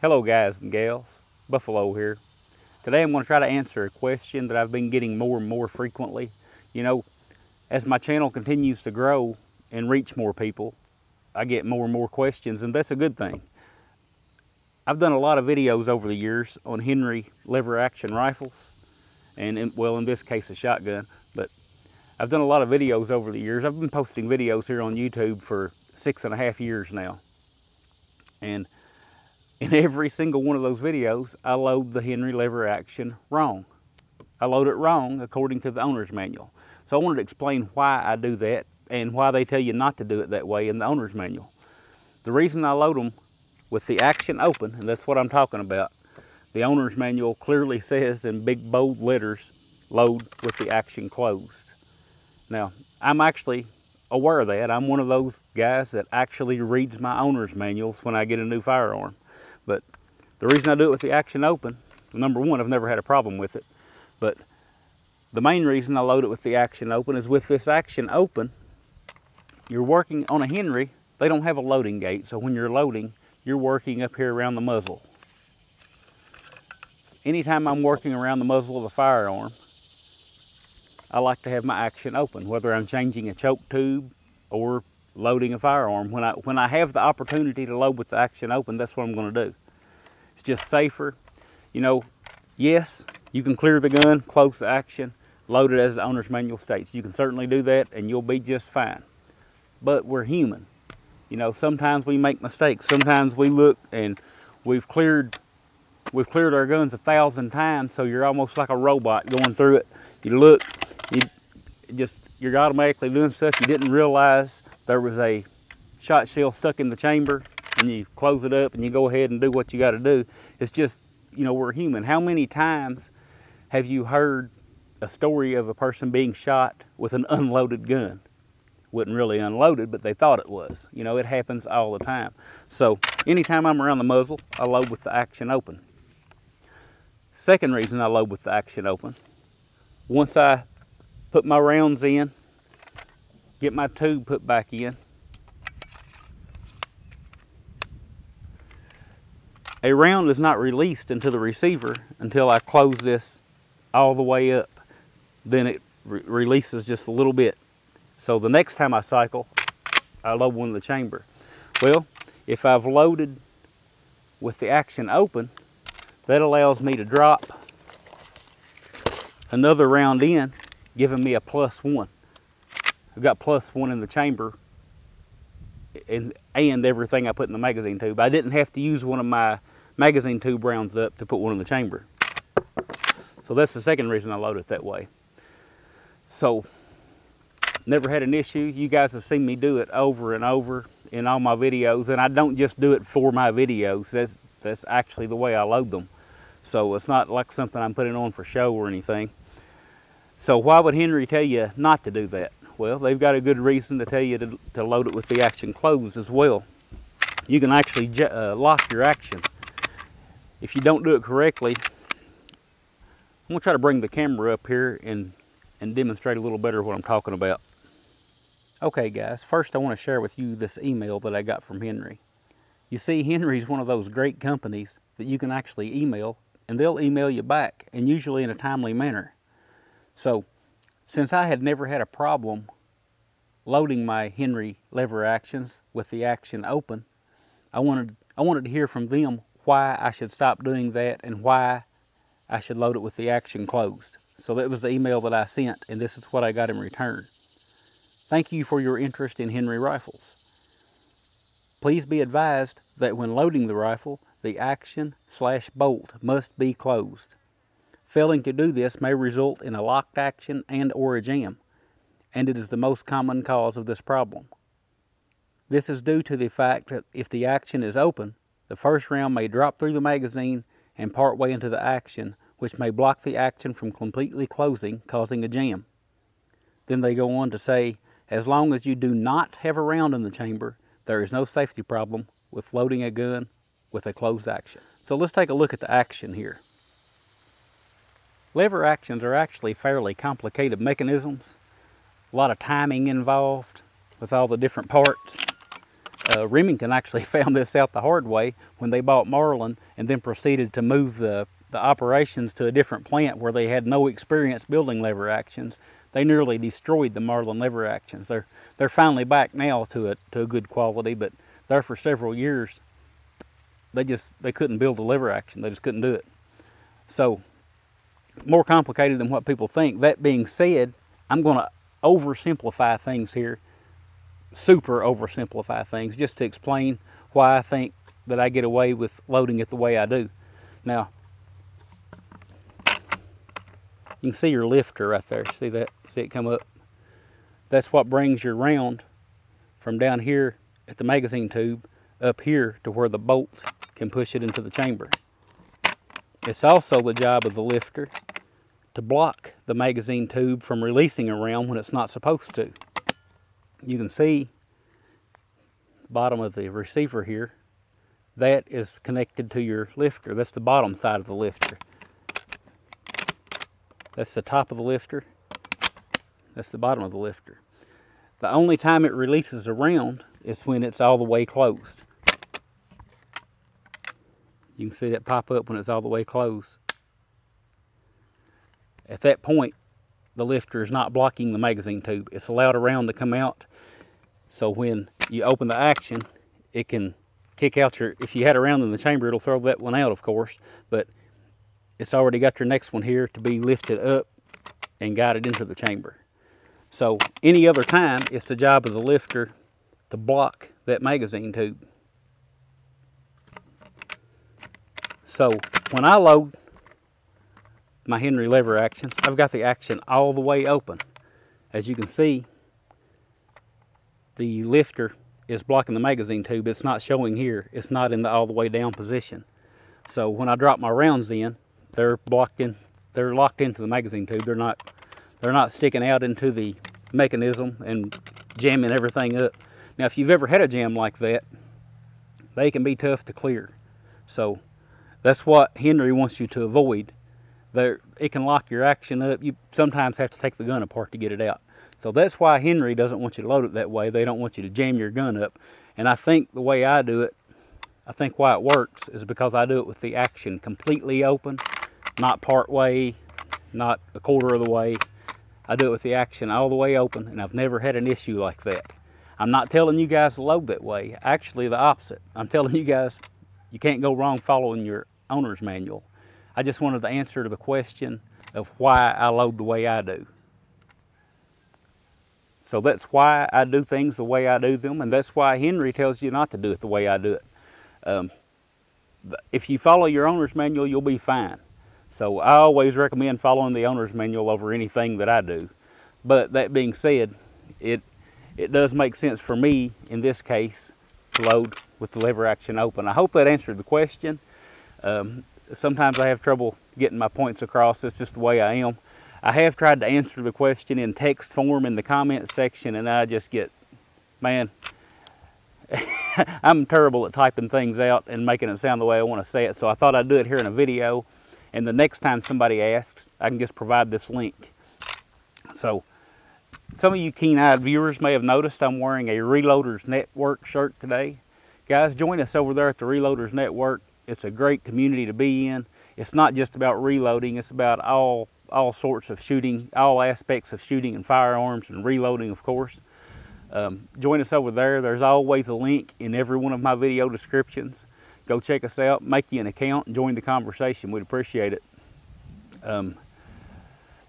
Hello guys and gals, Buffalo here. Today I'm going to try to answer a question that I've been getting more and more frequently. You know, as my channel continues to grow and reach more people, I get more and more questions, and that's a good thing. I've done a lot of videos over the years on Henry lever action rifles, and in this case a shotgun, but I've done a lot of videos over the years. I've been posting videos here on YouTube for 6.5 years now. And in every single one of those videos, I load the Henry lever action wrong. I load it wrong according to the owner's manual. So I wanted to explain why I do that and why they tell you not to do it that way in the owner's manual. The reason I load them with the action open, and that's what I'm talking about, the owner's manual clearly says in big bold letters, load with the action closed. Now, I'm actually aware of that. I'm one of those guys that actually reads my owner's manuals when I get a new firearm. But the reason I do it with the action open, number one, I've never had a problem with it. But the main reason I load it with the action open is with this action open, you're working on a Henry. They don't have a loading gate, so when you're loading, you're working up here around the muzzle. Anytime I'm working around the muzzle of the firearm, I like to have my action open, whether I'm changing a choke tube or loading a firearm. When I have the opportunity to load with the action open, that's what I'm going to do. It's just safer. You know, yes, you can clear the gun, close the action, load it as the owner's manual states. You can certainly do that and you'll be just fine. But we're human. You know, sometimes we make mistakes. Sometimes we look and we've cleared our guns 1,000 times, so you're almost like a robot going through it. You look, you're automatically doing stuff. You didn't realize there was a shot shell stuck in the chamber, and you close it up and you go ahead and do what you got to do. It's just, you know, we're human. How many times have you heard a story of a person being shot with an unloaded gun? Wasn't really unloaded, but they thought it was. You know, it happens all the time. So anytime I'm around the muzzle, I load with the action open. Second reason I load with the action open, once I put my rounds in, get my tube put back in, a round is not released into the receiver until I close this all the way up. Then it releases just a little bit. So the next time I cycle, I load one in the chamber. Well, if I've loaded with the action open, that allows me to drop another round in, giving me a +1. I've got +1 in the chamber and everything I put in the magazine tube. I didn't have to use one of my magazine tube rounds up to put one in the chamber. So that's the second reason I load it that way. So, never had an issue. You guys have seen me do it over and over in all my videos, and I don't just do it for my videos. That's actually the way I load them. So it's not like something I'm putting on for show or anything. So why would Henry tell you not to do that? Well, they've got a good reason to tell you to load it with the action closed as well. You can actually lock your action. If you don't do it correctly, I'm going to try to bring the camera up here and demonstrate a little better what I'm talking about. Okay guys, first I want to share with you this email that I got from Henry. You see, Henry's one of those great companies that you can actually email, and they'll email you back, and usually in a timely manner. So, since I had never had a problem loading my Henry lever actions with the action open, I wanted I wanted to hear from them why I should stop doing that and why I should load it with the action closed. So that was the email that I sent, and this is what I got in return. Thank you for your interest in Henry rifles. Please be advised that when loading the rifle, the action/bolt must be closed. Failing to do this may result in a locked action and/or a jam, and it is the most common cause of this problem. This is due to the fact that if the action is open, the first round may drop through the magazine and part way into the action, which may block the action from completely closing, causing a jam. Then they go on to say, as long as you do not have a round in the chamber, there is no safety problem with loading a gun with a closed action. So let's take a look at the action here. Lever actions are actually fairly complicated mechanisms. A lot of timing involved with all the different parts. Remington actually found this out the hard way when they bought Marlin and then proceeded to move the operations to a different plant where they had no experience building lever actions. They nearly destroyed the Marlin lever actions. They're finally back now to a good quality, but there for several years they couldn't build a lever action. They just couldn't do it. So more complicated than what people think. That being said, I'm going to oversimplify things here, super oversimplify things, just to explain why I think that I get away with loading it the way I do. Now, you can see your lifter right there. See that? See it come up? That's what brings your round from down here at the magazine tube up here to where the bolt can push it into the chamber. It's also the job of the lifter to block the magazine tube from releasing a round when it's not supposed to. You can see the bottom of the receiver here. That is connected to your lifter. That's the bottom side of the lifter. That's the top of the lifter. That's the bottom of the lifter. The only time it releases a round is when it's all the way closed. You can see that pop up when it's all the way closed. At that point, the lifter is not blocking the magazine tube. It's allowed a round to come out. So when you open the action, it can kick out your, if you had a round in the chamber, it'll throw that one out, of course, but it's already got your next one here to be lifted up and guided into the chamber. So any other time, it's the job of the lifter to block that magazine tube. So when I load my Henry lever actions, I've got the action all the way open. As you can see, the lifter is blocking the magazine tube. It's not showing here. It's not in the all the way down position. So when I drop my rounds in, they're blocked in. They're locked into the magazine tube. They're not sticking out into the mechanism and jamming everything up. Now, if you've ever had a jam like that, they can be tough to clear. So that's what Henry wants you to avoid. It can lock your action up. You sometimes have to take the gun apart to get it out. So that's why Henry doesn't want you to load it that way. They don't want you to jam your gun up. And I think the way I do it, I think why it works is because I do it with the action completely open, not part way, not a quarter of the way. I do it with the action all the way open, and I've never had an issue like that. I'm not telling you guys to load that way. Actually, the opposite. I'm telling you guys you can't go wrong following your owner's manual. I just wanted the answer to the question of why I load the way I do. So that's why I do things the way I do them, and that's why Henry tells you not to do it the way I do it. If you follow your owner's manual, you'll be fine. So I always recommend following the owner's manual over anything that I do. But that being said, it does make sense for me in this case to load with the lever action open. I hope that answered the question. Sometimes I have trouble getting my points across. It's just the way I am. I have tried to answer the question in text form in the comment section, and I just get, man, I'm terrible at typing things out and making it sound the way I want to say it. So I thought I'd do it here in a video, and the next time somebody asks, I can just provide this link. So some of you keen-eyed viewers may have noticed I'm wearing a Reloaders Network shirt today. Guys, join us over there at the Reloaders Network. It's a great community to be in. It's not just about reloading, it's about all sorts of shooting, all aspects of shooting and firearms and reloading, of course. Join us over there. There's always a link in every one of my video descriptions. go check us out, make you an account, and join the conversation. We'd appreciate it.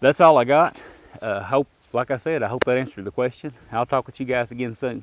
That's all I got. Like I said, I hope that answered the question. I'll talk with you guys again soon.